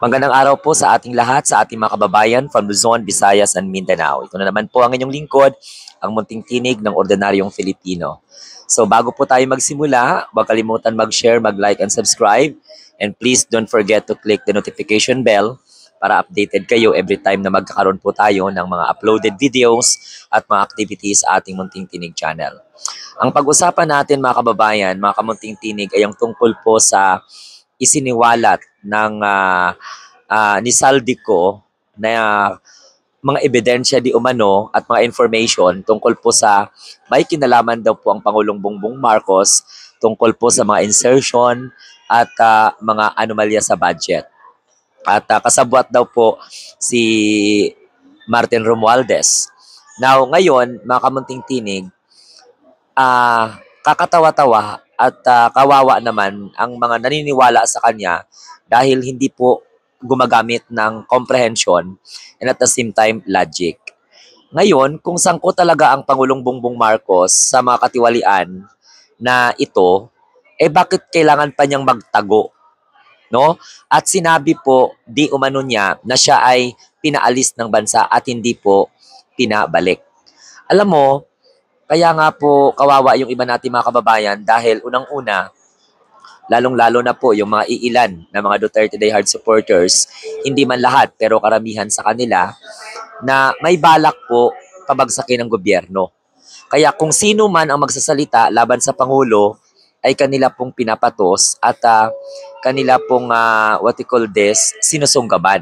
Magandang araw po sa ating lahat, sa ating mga kababayan from Luzon, Visayas, and Mindanao. Ito na naman po ang inyong lingkod, ang munting tinig ng ordinaryong Filipino. So bago po tayo magsimula, huwag kalimutan mag-share, mag-like, and subscribe. And please don't forget to click the notification bell para updated kayo every time na magkakaroon po tayo ng mga uploaded videos at mga activities sa ating munting tinig channel. Ang pag-usapan natin mga kababayan, mga kamunting tinig ay ang tungkol po sa isiniwalat ng ni Saldico na mga ebidensya di umano at mga information tungkol po sa may kinalaman daw po ang Pangulong Bongbong Marcos tungkol po sa mga insertion at mga anomalya sa budget. At kasabwat daw po si Martin Romualdez. Now, ngayon, mga kamunting tinig, kakatawa-tawa at kawawa naman ang mga naniniwala sa kanya dahil hindi po gumagamit ng comprehension and at the same time logic. Ngayon, kung sangko talaga ang Pangulong Bongbong Marcos sa mga katiwalian na ito, bakit kailangan pa niyang magtago? No? At sinabi po di umano niya na siya ay pinaalis ng bansa at hindi po pinabalik. Alam mo, kaya nga po kawawa yung iba natin mga kababayan dahil unang-una, lalong-lalo na po yung mga iilan na mga Duterte Die Hard supporters, hindi man lahat pero karamihan sa kanila, na may balak po pabagsakin ng gobyerno. Kaya kung sino man ang magsasalita laban sa Pangulo, ay kanila pong pinapatos at kanila pong, sinusunggaban.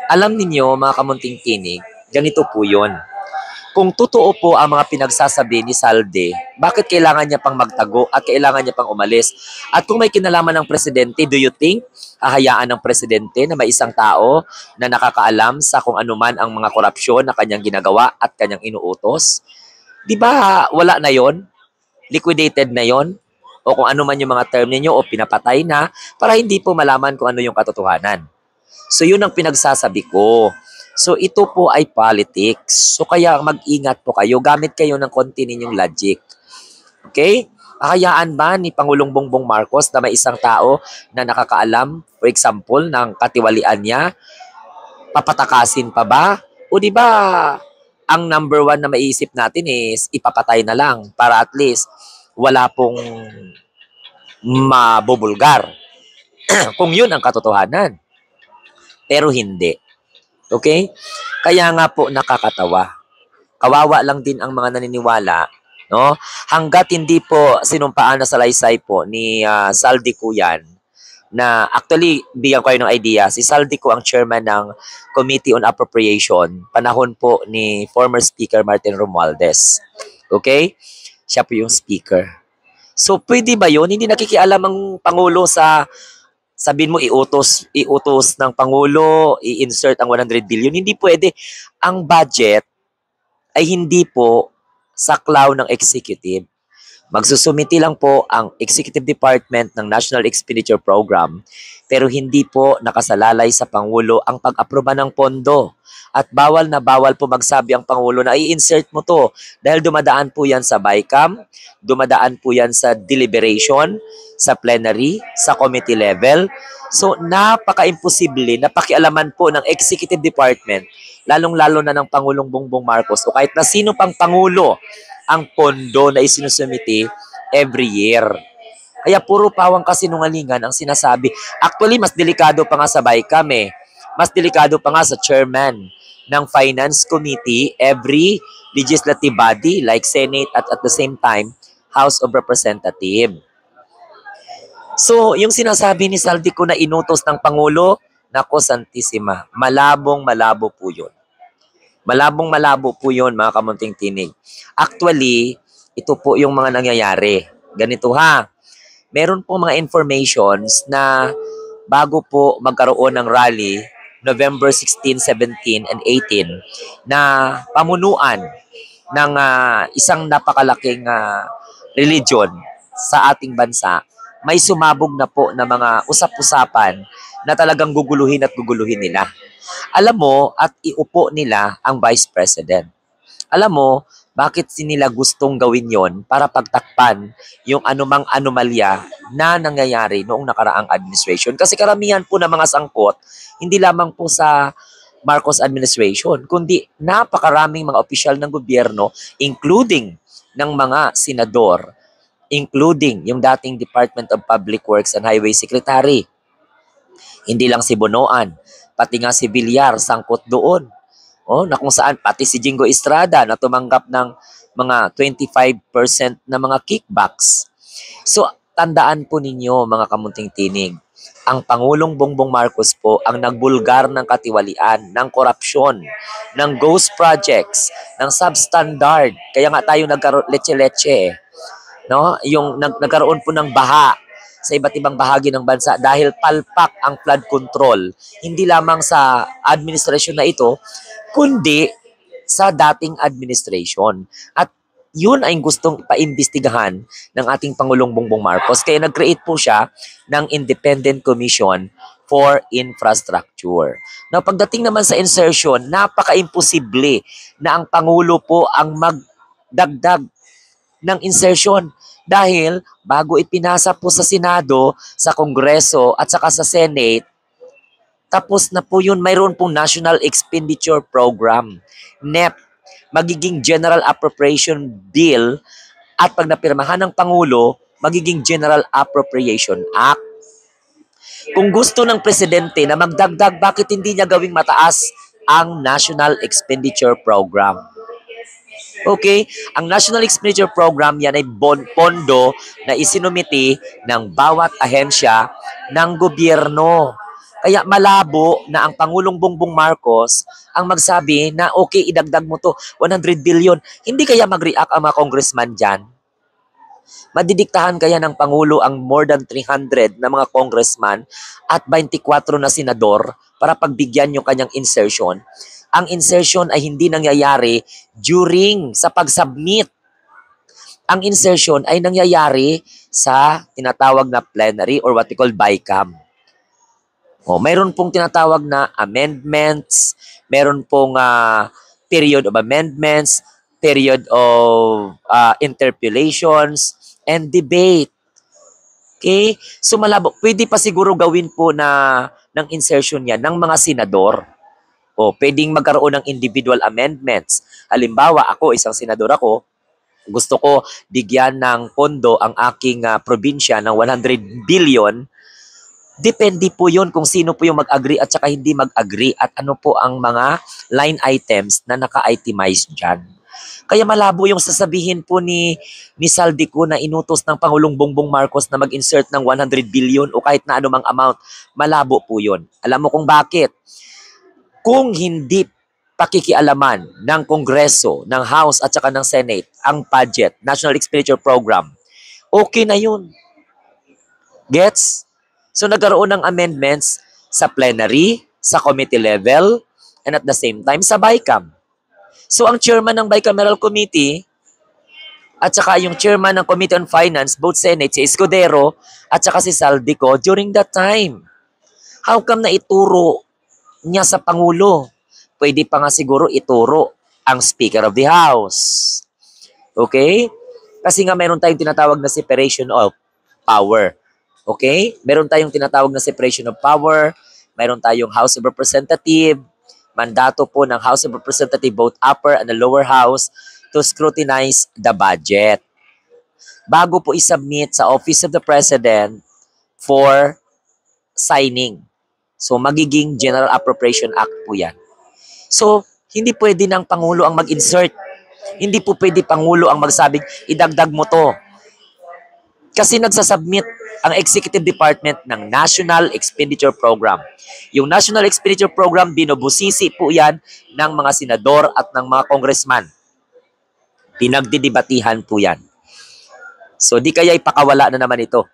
Alam ninyo mga kamunting tinig, ganito po yun. Kung totoo po ang mga pinagsasabi ni Salde, bakit kailangan niya pang magtago at kailangan niya pang umalis? At kung may kinalaman ng presidente, do you think hahayaan ng presidente na may isang tao na nakakaalam sa kung anuman ang mga korupsyon na kanyang ginagawa at kanyang inuutos? Di ba wala na yon? Liquidated na yon? O kung ano man yung mga term ninyo o pinapatay na para hindi po malaman kung ano yung katotohanan. So yun ang pinagsasabi ko. So ito po ay politics. So kaya mag-ingat po kayo. Gamit kayo ng konti ninyong logic. Okay? Hahayaan ba ni Pangulong Bongbong Marcos na may isang tao na nakakaalam, for example, ng katiwalian niya? Papatakasin pa ba? O di ba ang number one na maiisip natin is ipapatay na lang para at least wala pong mabubulgar. Kung yun ang katotohanan. Pero hindi. Okay? Kaya nga po nakakatawa. Kawawa lang din ang mga naniniwala, no? Hangga't hindi po sinumpaan na salaysay po ni Saldico yan, na actually, bigyan ko kayo ng idea, si Saldico ang chairman ng Committee on Appropriation, panahon po ni former Speaker Martin Romualdez. Okay? Siya po yung speaker. So, pwede ba yun? Hindi nakikialam ang Pangulo sa sabihin mo iutos ng Pangulo, i-insert ang 100 billion. Hindi pwede. Ang budget ay hindi po saklaw ng executive. Magsusumiti lang po ang Executive Department ng National Expenditure Program pero hindi po nakasalalay sa Pangulo ang pag-aproba ng pondo. At bawal na bawal po magsabi ang Pangulo na i-insert mo to dahil dumadaan po yan sa BICAM, dumadaan po yan sa deliberation, sa plenary, sa committee level. So napaka-imposible na pakialaman po ng Executive Department, lalong-lalo na ng Pangulong Bongbong Marcos o kahit na sino pang Pangulo ang pondo na isinusumiti every year. Kaya puro pawang kasinungalingan ang sinasabi. Actually, mas delikado pa nga sa BICAM eh. Mas delikado pa nga sa chairman ng Finance Committee, every legislative body like Senate at the same time, House of Representatives. So, yung sinasabi ni Saldico na inutos ng Pangulo, nako Santissima, malabong-malabo po yun. Malabong-malabo po yun, mga kamunting tinig. Actually, ito po yung mga nangyayari. Ganito ha, meron po mga informations na bago po magkaroon ng rally, November 16, 17, and 18, na pamunuan ng isang napakalaking religion sa ating bansa, may sumabog na po na mga usap-usapan na talagang guguluhin at guguluhin nila. Alam mo, at iupo nila ang Vice President. Alam mo, Bakit nila gustong gawin yon para pagtakpan yung anumang anomalya na nangyayari noong nakaraang administration? Kasi karamihan po ng mga sangkot, hindi lamang po sa Marcos administration, kundi napakaraming mga opisyal ng gobyerno, including ng mga senador, including yung dating Department of Public Works and Highway Secretary. Hindi lang si Bonoan, pati nga si Villar sangkot doon. Na kung saan pati si Jingo Estrada na tumanggap ng mga 25% na mga kickbacks. So, tandaan po ninyo mga kamunting tinig, ang Pangulong Bongbong Marcos po ang nagbulgar ng katiwalian, ng korupsyon, ng ghost projects, ng substandard. Kaya nga tayo nagkaroon leche-leche, no? Yung nagkaroon po ng baha sa iba't ibang bahagi ng bansa dahil palpak ang flood control. Hindi lamang sa administrasyon na ito, kundi sa dating administration. At yun ay gustong paimbestigahan ng ating Pangulong Bongbong Marcos. Kaya nag-create po siya ng Independent Commission for Infrastructure. Now, pagdating naman sa insertion, napaka-imposible na ang Pangulo po ang magdagdag ng insertion. Dahil bago ipinasa po sa Senado, sa Kongreso at saka sa Senate, tapos na po yun, mayroon pong National Expenditure Program, NEP, magiging General Appropriation Bill, at pag napirmahan ng Pangulo, magiging General Appropriation Act. Kung gusto ng Presidente na magdagdag, bakit hindi niya gawing mataas ang National Expenditure Program? Okay, ang National Expenditure Program, yan ay pondo na isinumiti ng bawat ahensya ng gobyerno. Kaya malabo na ang Pangulong Bongbong Marcos ang magsabi na okay, idagdag mo to 100 billion. Hindi kaya mag-react ang mga congressman dyan? Madidiktahan kaya ng Pangulo ang more than 300 na mga congressman at 24 na senador para pagbigyan yung kanyang insertion? Ang insertion ay hindi nangyayari during sa pag-submit. Ang insertion ay nangyayari sa tinatawag na plenary or what we call BICAM. Mayroon pong tinatawag na amendments, mayroon pong period of amendments, period of interpellations, and debate. Okay? So malabo, pwede pa siguro gawin po ng insertion yan ng mga senador. Pwedeng magkaroon ng individual amendments. Halimbawa, ako, isang senador ako, gusto ko bigyan ng pondo ang aking probinsya ng 100 billion. Depende po yun kung sino po yung mag-agree at saka hindi mag-agree at ano po ang mga line items na naka-itemize dyan. Kaya malabo yung sasabihin po ni Saldico na inutos ng Pangulong Bongbong Marcos na mag-insert ng 100 billion o kahit na anumang amount. Malabo po yun. Alam mo kung bakit? Kung hindi pakikialaman ng Kongreso, ng House at saka ng Senate ang budget, National Expenditure Program, okay na yun. Gets? So nagkaroon ng amendments sa plenary, sa committee level, and at the same time sa BICAM. So ang chairman ng Bicameral Committee at saka yung chairman ng Committee on Finance, both Senate, si Escudero at saka si Saldico during that time. How come na ituro niya sa Pangulo? Pwede pa nga siguro ituro ang Speaker of the House. Okay? Kasi nga meron tayong tinatawag na separation of power. Okay? Meron tayong tinatawag na separation of power. Meron tayong House of Representative. Mandato po ng House of Representative, both upper and the lower house, to scrutinize the budget. Bago po isubmit sa Office of the President for signing. So, magiging General Appropriation Act po yan. So, hindi pwede ng Pangulo ang mag-insert. Hindi po pwede Pangulo ang magsabing, idagdag mo to. Kasi nagsasubmit ang Executive Department ng National Expenditure Program. Yung National Expenditure Program, binubusisi po yan ng mga senador at ng mga congressman. Pinagdidibatihan po yan. So, di kaya ipakawala na naman ito.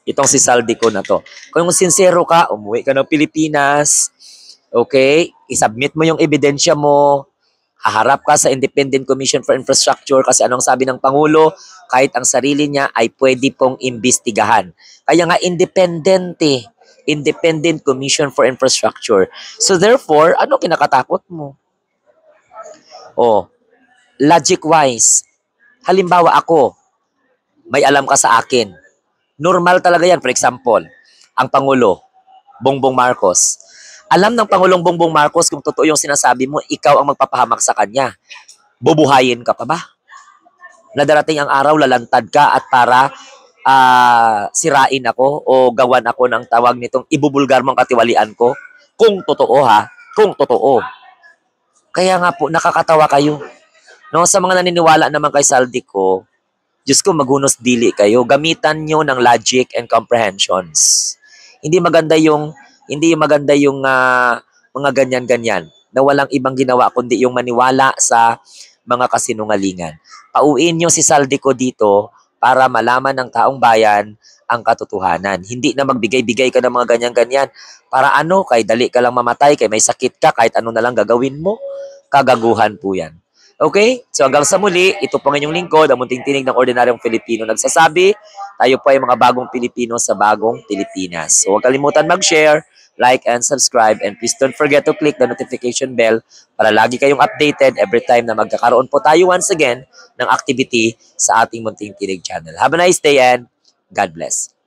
Itong si Saldico na to. Kung sincero ka, umuwi ka ng Pilipinas, okay, isubmit mo yung ebidensya mo, haharap ka sa Independent Commission for Infrastructure kasi anong sabi ng Pangulo, kahit ang sarili niya ay pwede pong imbestigahan. Kaya nga Independent Commission for Infrastructure. So therefore, ano kinakatakot mo? logic-wise, halimbawa ako, may alam ka sa akin. Normal talaga yan. For example, ang Pangulo, Bongbong Marcos. Alam ng Pangulong Bongbong Marcos kung totoo yung sinasabi mo, ikaw ang magpapahamak sa kanya. Bubuhayin ka pa ba? Na darating ang araw, lalantad ka at para sirain ako o gawan ako ng tawag nitong ibubulgar mong katiwalian ko. Kung totoo ha, kung totoo. Kaya nga po, nakakatawa kayo. No, sa mga naniniwala naman kay Saldico, Diyos ko, maghunos dili kayo. Gamitan nyo ng logic and comprehensions. Hindi maganda yung mga ganyan-ganyan na walang ibang ginawa kundi yung maniwala sa mga kasinungalingan. Pauwiin nyo si Saldico dito para malaman ng taong bayan ang katotohanan. Hindi na magbigay-bigay ka ng mga ganyan-ganyan. Para ano, kay dali ka lang mamatay, kay may sakit ka, kahit ano na lang gagawin mo, kagaguhan po yan. Okay? So hanggang sa muli, ito po ang inyong lingkod, ang munting tinig ng ordinaryong Pilipino nagsasabi, tayo po ay mga bagong Pilipino sa bagong Pilipinas. So huwag kalimutan mag-share, like, and subscribe. And please don't forget to click the notification bell para lagi kayong updated every time na magkakaroon po tayo once again ng activity sa ating munting tinig channel. Have a nice day and God bless.